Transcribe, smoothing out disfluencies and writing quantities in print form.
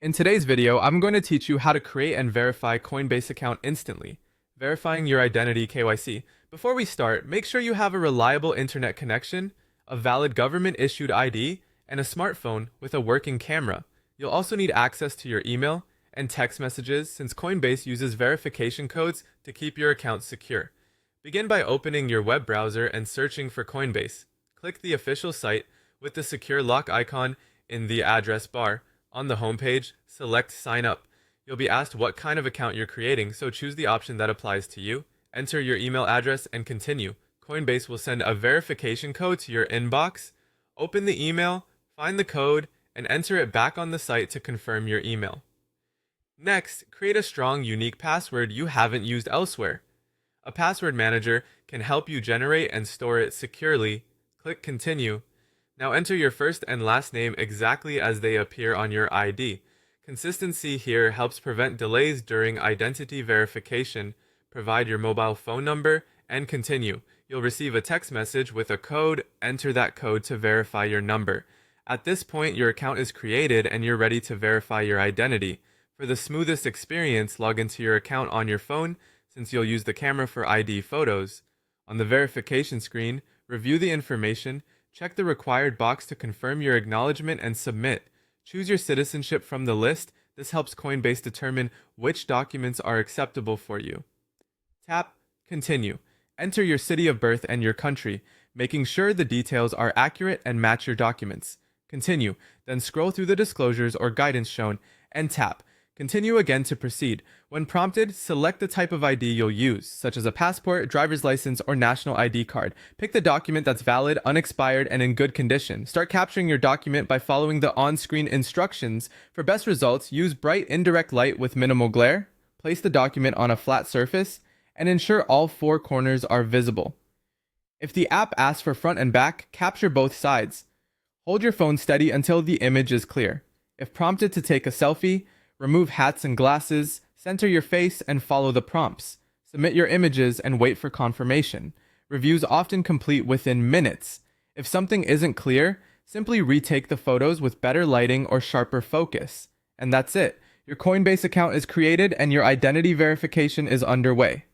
In today's video, I'm going to teach you how to create and verify Coinbase account instantly, verifying your identity KYC. Before we start, make sure you have a reliable internet connection, a valid government-issued ID, and a smartphone with a working camera. You'll also need access to your email and text messages since Coinbase uses verification codes to keep your account secure. Begin by opening your web browser and searching for Coinbase. Click the official site with the secure lock icon in the address bar. On the homepage, select Sign Up. You'll be asked what kind of account you're creating, so choose the option that applies to you. Enter your email address and continue. Coinbase will send a verification code to your inbox. Open the email, find the code, and enter it back on the site to confirm your email. Next, create a strong, unique password you haven't used elsewhere. A password manager can help you generate and store it securely. Click Continue. Now enter your first and last name exactly as they appear on your ID. Consistency here helps prevent delays during identity verification. Provide your mobile phone number and continue. You'll receive a text message with a code. Enter that code to verify your number. At this point, your account is created and you're ready to verify your identity. For the smoothest experience, log into your account on your phone since you'll use the camera for ID photos. On the verification screen, review the information. Check the required box to confirm your acknowledgement and submit. Choose your citizenship from the list. This helps Coinbase determine which documents are acceptable for you. Tap Continue. Enter your city of birth and your country, making sure the details are accurate and match your documents. Continue, then scroll through the disclosures or guidance shown and tap Continue again to proceed. When prompted, select the type of ID you'll use, such as a passport, driver's license, or national ID card. Pick the document that's valid, unexpired, and in good condition. Start capturing your document by following the on-screen instructions. For best results, use bright indirect light with minimal glare. Place the document on a flat surface, and ensure all four corners are visible. If the app asks for front and back, capture both sides. Hold your phone steady until the image is clear. If prompted to take a selfie, remove hats and glasses, center your face, and follow the prompts. Submit your images and wait for confirmation. Reviews often complete within minutes. If something isn't clear, simply retake the photos with better lighting or sharper focus. And that's it. Your Coinbase account is created and your identity verification is underway.